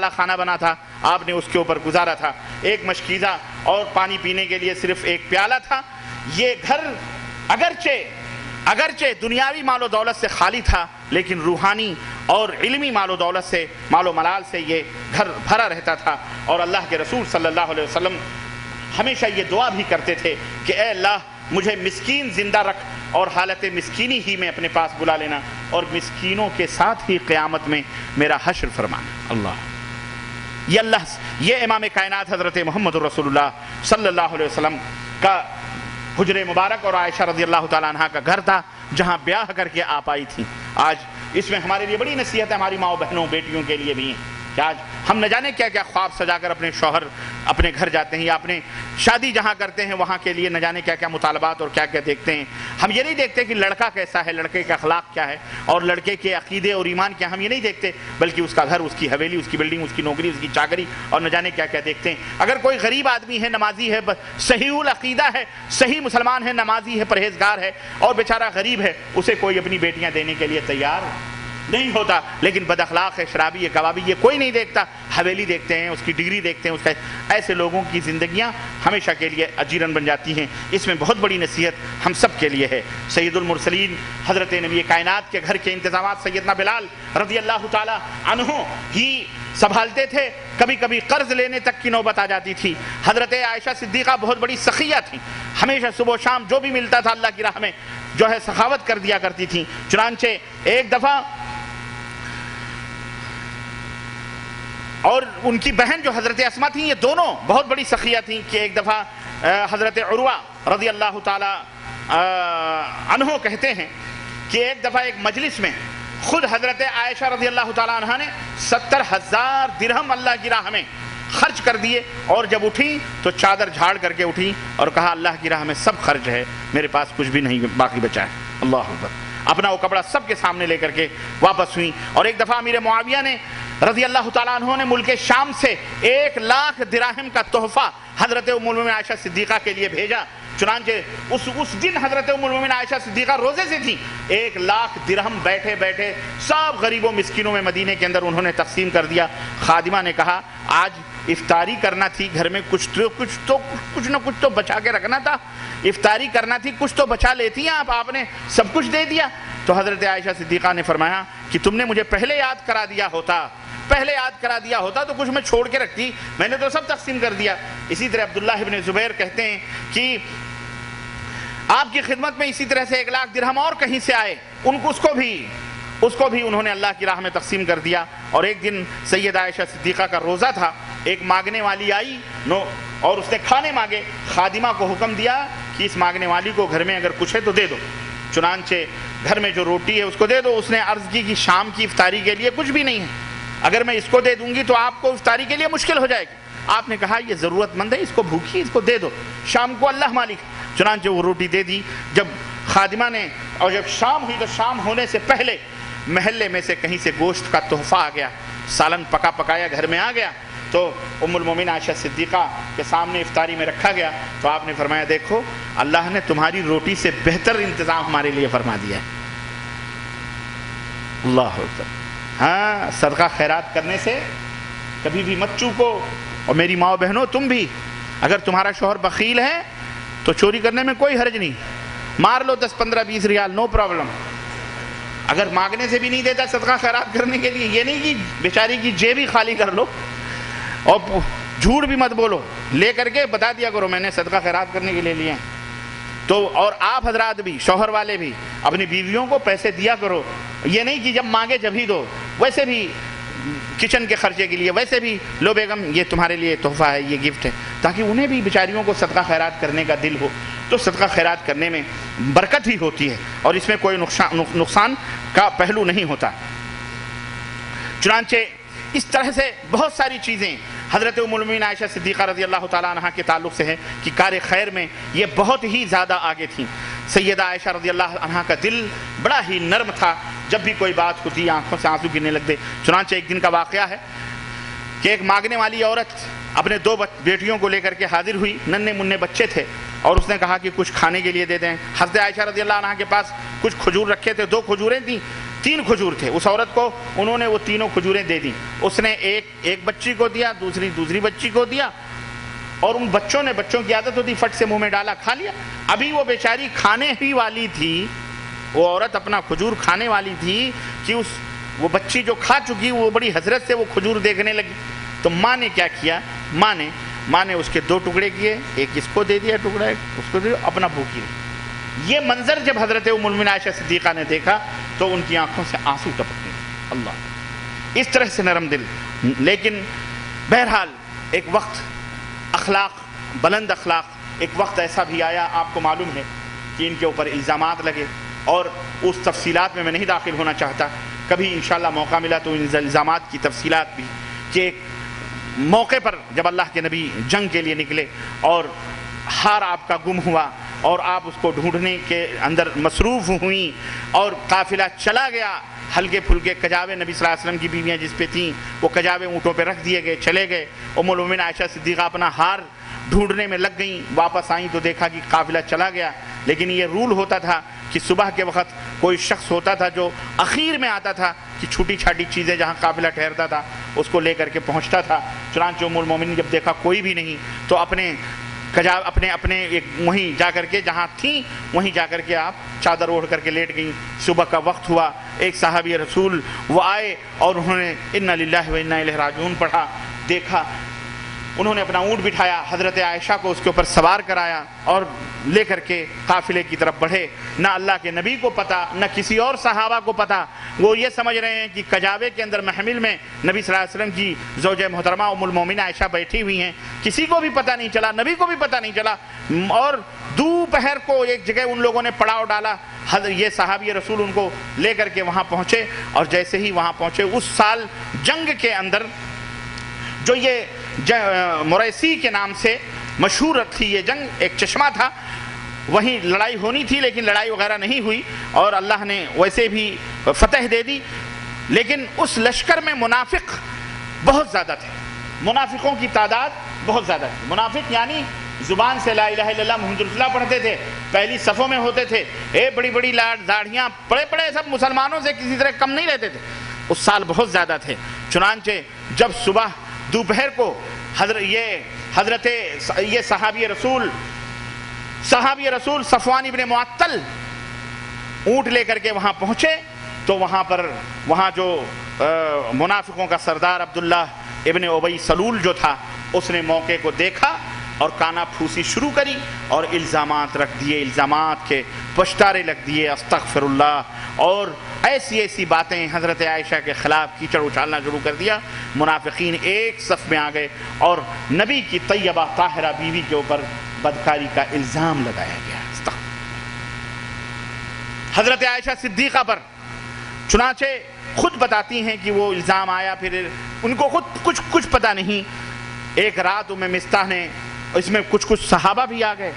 سادہ کھانا بنا تھا، آپ نے اس کے اوپر گزارا تھا، ایک مشکیزہ اور پانی پینے کے لیے صرف ایک پیالہ تھا۔ یہ گھر اگرچہ دنیاوی مال و دولت سے خالی تھا، لیکن روحانی اور علمی مال و دولت سے، مال و ملال سے یہ گھر بھرا رہتا تھا۔ اور اللہ کے رسول صلی اللہ علیہ وسلم ہمیشہ یہ دعا بھی کرتے تھے کہ اے اللہ مجھے مسکین زندہ رکھ اور حالت مسکینی ہی میں اپنے پاس بلا لینا، اور مسکینوں کے ساتھ ہی قیامت میں میرا حشر فرمانا۔ یہ امام کائنات حضرت محمد رسول اللہ صلی اللہ علیہ وسلم کا حجر مبارک اور عائشہ رضی اللہ تعالیٰ عنہ کا گھر تھا، جہاں بیاہ کر کے آپ آئی تھیں۔ آج اس میں ہمارے لیے بڑی نصیحت ہے، ہماری ماؤں بہنوں بیٹیوں کے لیے بھی ہیں کہ آج ہم نہ جانے کیا کیا خواب سجا کر اپنے شوہر اپنے گھر جاتے ہیں، یا اپنے شادی جہاں کرتے ہیں وہاں کے لیے نہ جانے کیا کیا مطالبات اور کیا کیا دیکھتے ہیں۔ ہم یہ نہیں دیکھتے کہ لڑکا کیسا ہے، لڑکے کا اخلاق کیا ہے اور لڑکے کے عقیدے اور ایمان کیا، ہم یہ نہیں دیکھتے، بلکہ اس کا گھر، اس کی حویلی، اس کی بلڈنگ، اس کی نوکری، اس کی چاکری اور نہ جانے کیا کیا دیکھتے ہیں۔ اگر کوئی غریب آدمی ہے، نمازی ہے، صحیح العقیدہ ہے، صحیح مسلمان ہے، نمازی ہے، پرہیزگار ہے اور بیچارہ غریب ہے، اسے کوئی اپنی بیٹیاں دینے کے لیے تیار نہیں ہوتا، لیکن بد اخلاق ہے، شرابی ہے، کبابی، یہ کوئی نہیں دیکھتا، حویلی دیکھتے ہیں، اس کی ڈگری دیکھتے ہیں، اس کا۔ ایسے لوگوں کی زندگیاں ہمیشہ کے لیے اجیرن بن جاتی ہیں۔ اس میں بہت بڑی نصیحت ہم سب کے لیے ہے۔ سید المرسلین حضرت نبی کائنات کے گھر کے انتظامات سیدنا بلال رضی اللہ تعالی عنہ ہی سنبھالتے تھے، کبھی کبھی قرض لینے تک کی نوبت آ جاتی تھی۔ حضرت عائشہ صدیقہ بہت بڑی سخیہ تھی، ہمیشہ صبح و شام جو بھی ملتا تھا اللہ کی راہ میں جو ہے سخاوت کر دیا کرتی تھی۔ چنانچہ ایک دفعہ، اور ان کی بہن جو حضرت اسما تھیں، یہ دونوں بہت بڑی سخیہ تھیں کہ ایک دفعہ حضرت عروہ رضی اللہ تعالی عنہ کہتے ہیں کہ ایک دفعہ ایک مجلس میں خود حضرت عائشہ رضی اللہ تعالی عنہ نے 70,000 درہم اللہ کی راہ میں خرچ کر دیے، اور جب اٹھی تو چادر جھاڑ کر کے اٹھی اور کہا اللہ کی راہ میں سب خرچ ہے، میرے پاس کچھ بھی نہیں باقی بچا ہے۔ اللہ اکبر۔ اپنا وہ کپڑا سب کے سامنے لے کر کے واپس ہوئی۔ اور ایک دفعہ امیر معاویہ نے رضی اللہ تعالیٰ عنہ نے ملک شام سے 1,00,000 دراہم کا تحفہ حضرت ام المؤمنین عائشہ صدیقہ کے لیے بھیجا۔ چنانچہ اس دن حضرت ام المؤمنین عائشہ صدیقہ روزے سے تھی، 1,00,000 درہم بیٹھے بیٹھے سب غریبوں مسکینوں میں مدینے کے اندر انہوں نے تقسیم کر دیا۔ خادمہ نے کہا آج افطاری کرنا تھی، گھر میں کچھ نہ کچھ تو بچا کے رکھنا تھا، افطاری کرنا تھی، کچھ تو بچا لیتی ہیں آپ نے سب کچھ دے دیا۔ تو حضرت عائشہ صدیقہ نے فرمایا کہ تم نے مجھے پہلے یاد کرا دیا ہوتا تو کچھ میں چھوڑ کے رکھتی، میں نے تو سب تقسیم کر دیا۔ اسی طرح عبداللہ ابن زبیر کہتے ہیں کہ آپ کی خدمت میں اسی طرح سے 1,00,000 درہم اور کہیں سے آئے، اس کو بھی انہوں نے اللہ کی راہ میں تقسیم کر دیا۔ اور ایک دن سید عائشہ صدیقہ کا روزہ تھا، ایک مانگنے والی آئی اور اس نے کھانے مانگے، خادمہ کو حکم دیا کہ اس مانگنے والی کو گھر میں اگر کچھ ہے تو دے دو، چنانچہ گھر میں جو روٹی ہے اس کو دے دو۔ اس نے عرض کی کہ شام کی افطاری کے لیے کچھ بھی نہیں ہے، اگر میں اس کو دے دوں گی تو آپ کو افطاری کے لیے مشکل ہو جائے گی۔ آپ نے کہا یہ ضرورت مند ہے، اس کو بھوکی، اس کو دے دو، شام کو اللہ مالک۔ چنانچہ وہ روٹی دے دی۔ جب خادمہ نے، اور جب شام ہوئی تو شام ہونے سے پہلے محلے میں سے کہیں سے گوشت کا تحفہ آ گیا، سالن پکایا گھر میں آ گیا، تو ام المومنین عائشہ صدیقہ کے سامنے افطاری میں رکھا گیا۔ تو آپ نے فرمایا دیکھو اللہ نے تمہاری روٹی سے بہتر انتظام ہمارے لیے فرما دیا ہے۔ اللہ اکبر۔ ہاں، صدقہ خیرات کرنے سے کبھی بھی مت چوکو۔ اور میری ماں بہنوں تم بھی، اگر تمہارا شوہر بخیل ہے تو چوری کرنے میں کوئی حرج نہیں، مار لو 10 15 20 ریال، نو پرابلم۔ اگر مانگنے سے بھی نہیں دیتا صدقہ خیرات کرنے کے لیے، یہ نہیں کہ بیچاری کی جیب ہی خالی کر لو، اور جھوٹ بھی مت بولو، لے کر کے بتا دیا کرو میں نے صدقہ خیرات کرنے کے لیے لیے ہیں۔ تو اور آپ حضرات بھی، شوہر والے بھی اپنی بیویوں کو پیسے دیا کرو، یہ نہیں کہ جب مانگے جب ہی دو، ویسے بھی کچن کے خرچے کے لیے، ویسے بھی لو بیگم یہ تمہارے لیے تحفہ ہے، یہ گفٹ ہے، تاکہ انہیں بھی بیچاریوں کو صدقہ خیرات کرنے کا دل ہو۔ تو صدقہ خیرات کرنے میں برکت ہی ہوتی ہے اور اس میں کوئی نقصان کا پہلو نہیں ہوتا۔ چنانچہ اس طرح سے بہت ساری چیزیں حضرت ام المؤمنین عائشہ صدیقہ رضی اللہ تعالیٰ عنہ کے تعلق سے ہیں کہ کار خیر میں یہ بہت ہی زیادہ آگے تھیں۔ سیدہ عائشہ رضی اللہ عنہ کا دل بڑا ہی نرم تھا، جب بھی کوئی بات ہوتی آنکھوں سے آنسو گرنے لگتے۔ چنانچہ ایک دن کا واقعہ ہے کہ ایک مانگنے والی عورت اپنے 2 بیٹیوں کو لے کر کے حاضر ہوئی، ننھے منھے بچے تھے، اور اس نے کہا کہ کچھ کھانے کے لیے دے دیں۔ حضرت عائشہ رضی اللہ عنہ کے پاس کچھ کھجور رکھے تھے، 2 کھجوریں تھیں، 3 کھجور تھے. اس عورت کو انہوں نے وہ تینوں کھجوریں دے دی. اس نے ایک بچی کو دیا, دوسری بچی کو دیا, اور ان بچوں کی عادت ہوتی فٹ سے منہ میں ڈالا, کھا لیا. ابھی وہ بیچاری کھانے ہی والی تھی, وہ عورت اپنا کھجور کھانے والی تھی کہ وہ بچی جو کھا چکی وہ بڑی حسرت سے وہ کھجور دیکھنے لگی. تو ماں نے کیا کیا, ماں نے اس کے 2 ٹکڑے کیے, ایک اس کو دے دیا ٹکڑا, ایک اس کو دے دیا, اپنا بھوکی رہی. یہ منظر جب حضرت ام المؤمنین عائشہ صدیقہ نے دیکھا تو ان کی آنکھوں سے آنسو ٹپکنے لگے. اللہ, اس طرح سے نرم دل. لیکن بہرحال ایک وقت بلند اخلاق, ایک وقت ایسا بھی آیا, آپ کو معلوم ہے کہ ان کے اوپر الزامات لگے, اور اس تفصیلات میں نہیں داخل ہونا چاہتا. کبھی انشاءاللہ موقع ملا تو ان الزامات کی تفصیلات بھی, کہ ایک موقع پر جب اللہ کے نبی جنگ کے لیے نکلے اور ہار آپ کا گم ہوا اور آپ اس کو ڈھونڈنے کے اندر مصروف ہوئیں اور قافلہ چلا گیا, ہلکے پھلکے کجاوے نبی صلی اللہ علیہ وسلم کی بیویاں جس پہ تھیں وہ کجاوے اونٹوں پہ رکھ دیے گئے, چلے گئے. ام المؤمنین عائشہ صدیقہ اپنا ہار ڈھونڈنے میں لگ گئیں, واپس آئیں تو دیکھا کہ قافلہ چلا گیا. لیکن یہ رول ہوتا تھا کہ صبح کے وقت کوئی شخص ہوتا تھا جو اخیر میں آتا تھا کہ چھوٹی چھاٹی چیزیں جہاں قافلہ ٹھہرتا تھا اس کو لے کر کے پہنچتا تھا. چنانچہ ام المؤمنین جب دیکھا کوئی بھی نہیں تو اپنے وہیں جا کر کے جہاں تھیں وہیں جا کر کے آپ چادر اوڑھ کر کے لیٹ گئیں. صبح کا وقت ہوا, ایک صحابی رسول وہ آئے اور انہوں نے انا للہ و انا الیہ راجعون پڑھا. دیکھا انہوں نے اپنا اونٹ بٹھایا, حضرت عائشہ کو اس کے اوپر سوار کرایا اور لے کر کے قافلے کی طرف بڑھے. نہ اللہ کے نبی کو پتا, نہ کسی اور صحابہ کو پتا. وہ یہ سمجھ رہے ہیں کہ کجاوے کے اندر محمل میں نبی صلی اللہ علیہ وسلم کی زوجہ محترمہ ام المؤمنین عائشہ بیٹھی ہوئی ہیں. کسی کو بھی پتہ نہیں چلا, نبی کو بھی پتہ نہیں چلا. اور دوپہر کو ایک جگہ ان لوگوں نے پڑاؤ ڈالا, یہ صحابی رسول ان کو لے کر کے وہاں پہنچے. اور جیسے ہی وہاں پہنچے, اس سال جنگ کے اندر جو یہ مریسی کے نام سے مشہور تھی یہ جنگ, ایک چشمہ تھا, وہیں لڑائی ہونی تھی لیکن لڑائی وغیرہ نہیں ہوئی اور اللہ نے ویسے بھی فتح دے دی. لیکن اس لشکر میں منافق بہت زیادہ تھے, منافقوں کی تعداد بہت زیادہ تھی. منافق یعنی زبان سے لا الہ الا اللہ محمد رسول اللہ پڑھتے تھے, پہلی صفوں میں ہوتے تھے, بڑی بڑی داڑھیاں, بڑے سب مسلمانوں سے کسی طرح کم نہیں رہتے تھے. اس سال بہت زیادہ تھے. چنانچہ جب صبح دوپہر کو یہ صحابی رسول صفوان ابن معطل اونٹ لے کر کے وہاں پہنچے تو وہاں جو منافقوں کا سردار عبداللہ ابن ابی سلول جو تھا اس نے موقع کو دیکھا اور کانا پھوسی شروع کری اور الزامات رکھ دیے, الزامات کے پشتارے لگ دیے, استغفر اللہ, اور ایسی باتیں حضرت عائشہ کے خلاف کیچڑ اچھالنا شروع کر دیا. منافقین ایک صف میں آ گئے اور نبی کی طیبہ طاہرہ بیوی کے اوپر بدکاری کا الزام لگایا گیا, حضرت عائشہ صدیقہ پر. چنانچہ خود بتاتی ہیں کہ وہ الزام آیا, پھر ان کو خود کچھ پتہ نہیں. ایک رات میں مستح نے, اس میں کچھ صحابہ بھی آ گئے,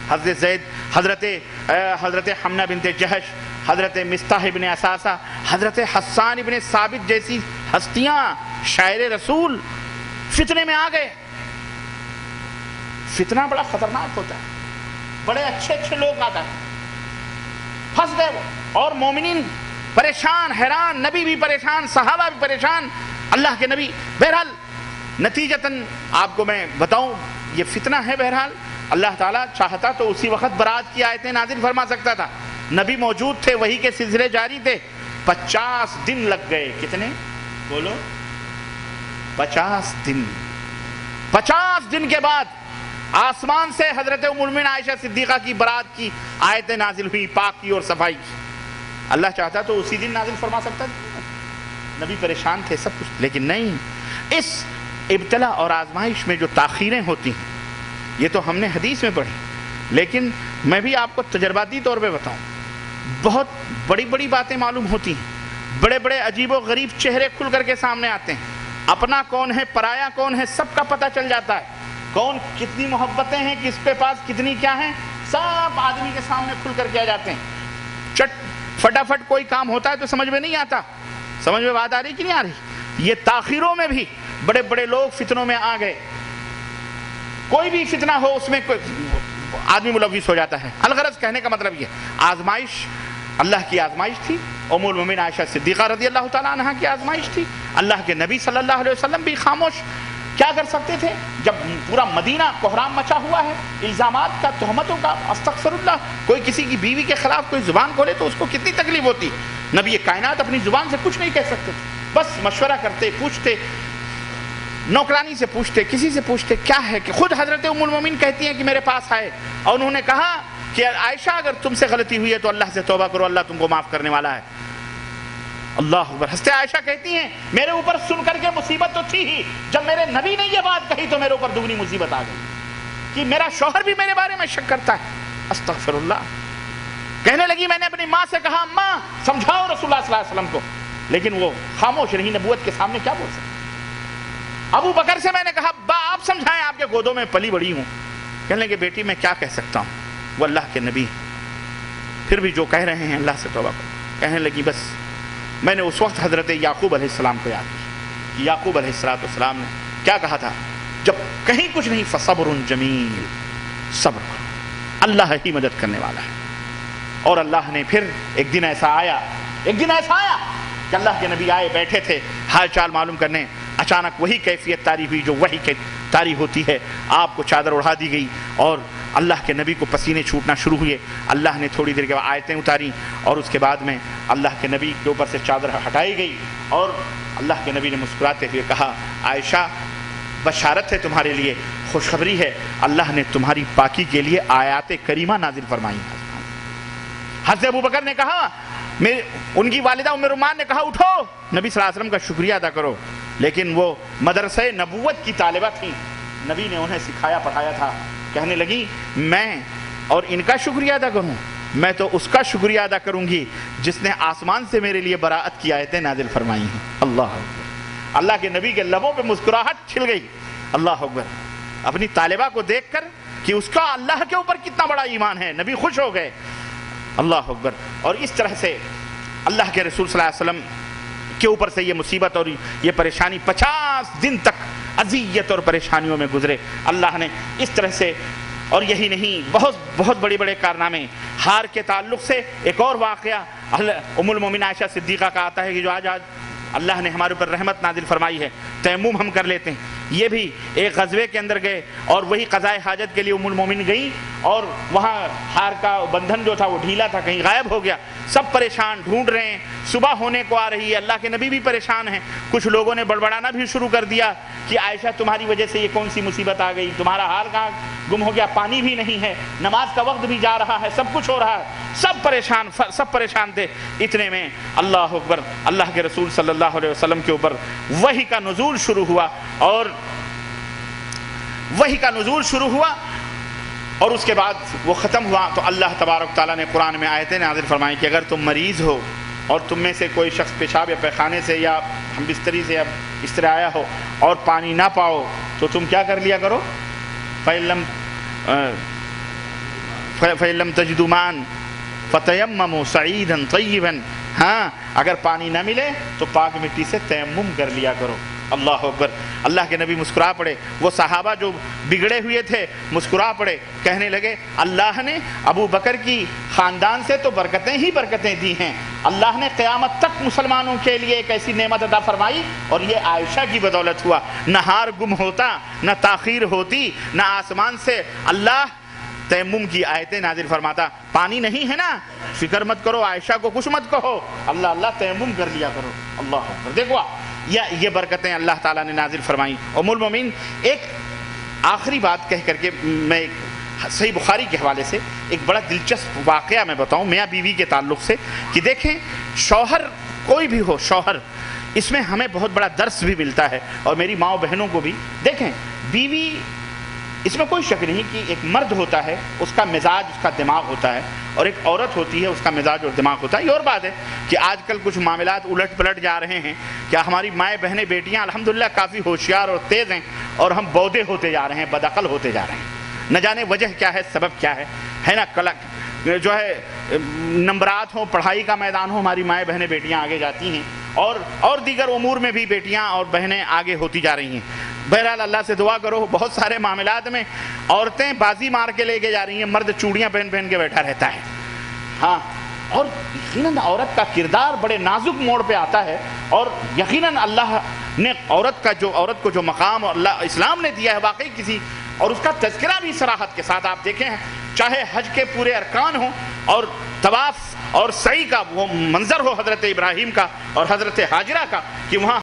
حضرت زید, حضرت حمنہ بنت جہش, حضرت مستح ابن اساسہ, حضرت حسان ابن ثابت جیسی ہستیاں شاعر رسول فتنے میں آ گئے. فتنہ بڑا خطرناک ہوتا ہے, بڑے اچھے لوگ آتا ہے, پھنس گئے وہ, اور مومنین پریشان, حیران, نبی بھی پریشان, صحابہ بھی پریشان, اللہ کے نبی. بہرحال نتیجتاً آپ کو میں بتاؤں یہ فتنہ ہے. بہرحال اللہ تعالیٰ چاہتا تو اسی وقت برات کی آیتیں نازل فرما سکتا تھا. نبی موجود تھے, وحی کے سلسلے جاری تھے. 50 دن لگ گئے. کتنے بولو؟ 50 دن. 50 دن کے بعد آسمان سے حضرت ام المؤمنین عائشہ صدیقہ کی برات کی آیتیں نازل ہوئی, پاک کی اور صفائی کی. اللہ چاہتا تو اسی دن نازل فرما سکتا تھا. نبی پریشان تھے سب کچھ, لیکن نہیں. اس ابتلا اور آزمائش میں جو تاخیریں ہوتی ہیں یہ تو ہم نے حدیث میں پڑھی, لیکن میں بھی آپ کو تجرباتی طور پہ بتاؤں, بہت بڑی باتیں معلوم ہوتی ہیں, بڑے عجیب و غریب چہرے کھل کر کے سامنے آتے ہیں. اپنا کون ہے, پرایا کون ہے, سب کا پتہ چل جاتا ہے. کون کتنی محبتیں ہیں, کس کے پاس کتنی کیا ہیں, سب آدمی کے سامنے کھل کر کے آ جاتے ہیں. فٹافٹ کوئی کام ہوتا ہے تو سمجھ میں نہیں آتا. سمجھ میں بات آ رہی کہ نہیں آ رہی؟ یہ تاخیروں میں بھی بڑے لوگ فتنوں میں آ گئے. کوئی بھی فتنہ ہو اس میں کوئی آدمی ملوث ہو جاتا ہے. الغرض کہنے کا مطلب یہ آزمائش اللہ کی آزمائش تھی، ام المومنین عائشہ صدیقہ رضی اللہ تعالیٰ عنہ کی آزمائش تھی، اللہ کے نبی صلی اللہ علیہ وسلم بھی خاموش کیا کر سکتے تھے؟ جب پورا مدینہ کوہرام مچا ہوا ہے الزامات کا، تہمتوں کا، استغفر اللہ، کوئی کسی کی بیوی کے خلاف کوئی زبان کھولے تو اس کو کتنی تکلیف ہوتی۔ نبی کائنات اپنی زبان سے کچھ نہیں کہہ سکتے تھے، بس مشورہ کرتے، پوچھتے، نوکرانی سے پوچھتے، کسی سے پوچھتے کیا ہے، کہ خود حضرت ام المومنین کہتی ہیں کہ میرے پاس آئے اور انہوں نے کہا کہ عائشہ اگر تم سے غلطی ہوئی ہے تو اللہ سے توبہ کرو، اللہ تم کو معاف کرنے والا ہے۔ اللہ اکبر۔ حضرت عائشہ کہتی ہیں میرے اوپر سن کر کے مصیبت تو تھی ہی، جب میرے نبی نے یہ بات کہی تو میرے اوپر دگنی مصیبت آ گئی کہ میرا شوہر بھی میرے بارے میں شک کرتا ہے۔ استغفر اللہ۔ کہنے لگی میں نے اپنی ماں سے کہا اماں سمجھاؤ رسول اللہ صلی اللہ علیہ وسلم کو، لیکن وہ خاموش رہی، نبوت کے سامنے کیا بول سکتی۔ ابو بکر سے میں نے کہا با آپ سمجھائیں، آپ کے گودوں میں پلی بڑی ہوں۔ کہنے لگے بیٹی میں کیا کہہ سکتا ہوں، وہ اللہ کے نبی پھر بھی جو کہہ رہے ہیں اللہ سے توبہ کرو۔ کہنے لگی بس میں نے اس وقت حضرت یعقوب علیہ السلام کو یاد کی کہ یعقوب علیہ السلام نے کیا کہا تھا، جب کہیں کچھ نہیں فصبر جمیل، صبر کرو، اللہ ہی مدد کرنے والا ہے۔ اور اللہ نے پھر ایک دن ایسا آیا کہ اللہ کے نبی آئے، بیٹھے تھے حال چال معلوم کرنے، اچانک وہی کیفیت طاری ہوئی جو وہی طاری ہوتی ہے، آپ کو چادر اڑا دی گئی اور اللہ کے نبی کو پسینے چھوٹنا شروع ہوئے۔ اللہ نے تھوڑی دیر کے بعد آیتیں اتاری اور اس کے بعد میں اللہ کے نبی کے اوپر سے چادر ہٹائی گئی اور اللہ کے نبی نے مسکراتے ہوئے کہا عائشہ بشارت ہے تمہارے لیے، خوشخبری ہے، اللہ نے تمہاری پاکی کے لیے آیات کریمہ نازل فرمائی ہیں۔ حضرت ابو بکر نے کہا، ان کی والدہ ام رومان نے کہا اٹھو نبی صلی اللہ علیہ وسلم کا شکریہ ادا کرو، لیکن وہ مدرسہ نبوت کی طالبہ تھی، نبی نے انہیں سکھایا پڑھایا تھا۔ کہنے لگی میں اور ان کا شکریہ ادا کروں، میں تو اس کا شکریہ ادا کروں گی جس نے آسمان سے میرے لیے براءت کی آیتیں نازل فرمائی ہیں۔ اللہ اکبر۔ اللہ کے نبی کے لبوں پہ مسکراہٹ چھل گئی۔ اللہ اکبر۔ اپنی طالبہ کو دیکھ کر کہ اس کا اللہ کے اوپر کتنا بڑا ایمان ہے، نبی خوش ہو گئے۔ اللہ اکبر۔ اور اس طرح سے اللہ کے رسول صلی اللہ علیہ وسلم کے اوپر سے یہ مصیبت اور یہ پریشانی 50 دن تک اذیت اور پریشانیوں میں گزرے۔ اللہ نے اس طرح سے، اور یہی نہیں، بہت بڑے بڑے کارنامے۔ ہار کے تعلق سے ایک اور واقعہ ام المومنین عائشہ صدیقہ کا آتا ہے کہ جو آج اللہ نے ہمارے اوپر رحمت نازل فرمائی ہے، تیمم ہم کر لیتے ہیں۔ یہ بھی ایک غزوے کے اندر گئے اور وہی قضاء حاجت کے لیے ام المومنین گئیں اور وہاں ہار کا بندھن جو تھا وہ ڈھیلا تھا، کہیں غائب ہو گیا۔ سب پریشان ڈھونڈ رہے ہیں، صبح ہونے کو آ رہی ہے، اللہ کے نبی بھی پریشان ہیں۔ کچھ لوگوں نے بڑبڑانا بھی شروع کر دیا کہ عائشہ تمہاری وجہ سے یہ کون سی مصیبت آ گئی، تمہارا حال کہاں گم ہو گیا، پانی بھی نہیں ہے، نماز کا وقت بھی جا رہا ہے، سب کچھ ہو رہا ہے۔ سب پریشان تھے۔ اتنے میں اللہ اکبر، اللہ کے رسول صلی اللہ علیہ وسلم کے اوپر وحی کا نزول شروع ہوا اور اس کے بعد وہ ختم ہوا تو اللہ تبارک تعالیٰ نے قرآن میں آیتیں نازل فرمائیں کہ اگر تم مریض ہو اور تم میں سے کوئی شخص پیشاب یا پیخانے سے یا ہم بستری سے یا اس طرح آیا ہو اور پانی نہ پاؤ تو تم کیا کر لیا کرو، فَإِن لَّمْ تَجِدُوا مَاءً فَتَيَمَّمُوا صَعِيدًا طَيِّبًا، ہاں اگر پانی نہ ملے تو پاک مٹی سے تیمم کر لیا کرو۔ اللہ اکبر۔ اللہ کے نبی مسکرا پڑے، وہ صحابہ جو بگڑے ہوئے تھے مسکرا پڑے، کہنے لگے اللہ نے ابو بکر کی خاندان سے تو برکتیں ہی برکتیں دی ہیں، اللہ نے قیامت تک مسلمانوں کے لیے ایک ایسی نعمت عطا فرمائی اور یہ عائشہ کی بدولت ہوا۔ نہ ہار گم ہوتا، نہ تاخیر ہوتی، نہ آسمان سے اللہ تیمم کی آیتیں نازل فرماتا۔ پانی نہیں ہے نا، فکر مت کرو، عائشہ کو کچھ مت کہو، اللہ تیمم کر لیا کرو۔ اللہ اکبر۔ دیکھو یہ برکتیں اللہ تعالیٰ نے نازل فرمائیں۔ ام المومنین ایک آخری بات کہہ کر کے میں صحیح بخاری کے حوالے سے ایک بڑا دلچسپ واقعہ میں بتاؤں میاں بیوی کے تعلق سے کہ دیکھیں شوہر کوئی بھی ہو، شوہر اس میں ہمیں بہت بڑا درس بھی ملتا ہے اور میری ماں و بہنوں کو بھی۔ دیکھیں بیوی، اس میں کوئی شک نہیں کہ ایک مرد ہوتا ہے اس کا مزاج، اس کا دماغ ہوتا ہے، اور ایک عورت ہوتی ہے اس کا مزاج اور دماغ ہوتا ہے۔ یہ اور بات ہے کہ آج کل کچھ معاملات الٹ پلٹ جا رہے ہیں، کیا ہماری مائیں بہنیں بیٹیاں الحمدللہ کافی ہوشیار اور تیز ہیں اور ہم بودے ہوتے جا رہے ہیں، بدعقل ہوتے جا رہے ہیں۔ نہ جانے وجہ کیا ہے، سبب کیا ہے نا، جو ہے نمبرات ہوں، پڑھائی کا میدان ہو، ہماری مائیں بہنیں بیٹیاں آگے جاتی ہیں اور دیگر امور میں بھی بیٹیاں اور بہنیں آگے ہوتی جا رہی ہیں۔ بہرحال اللہ سے دعا کرو، بہت سارے معاملات میں عورتیں بازی مار کے لے کے جا رہی ہیں، مرد چوڑیاں پہن کے بیٹھا رہتا ہے۔ ہاں اور یقیناً عورت کا کردار بڑے نازک موڑ پہ آتا ہے، اور یقیناً اللہ نے عورت کو جو مقام اللہ اسلام نے دیا ہے واقعی کسی، اور اس کا تذکرہ بھی صراحت کے ساتھ آپ دیکھیں، چاہے حج کے پورے ارکان ہوں اور طواف اور سعی کا وہ منظر ہو حضرت ابراہیم کا اور حضرت ہاجرہ کا، کہ وہاں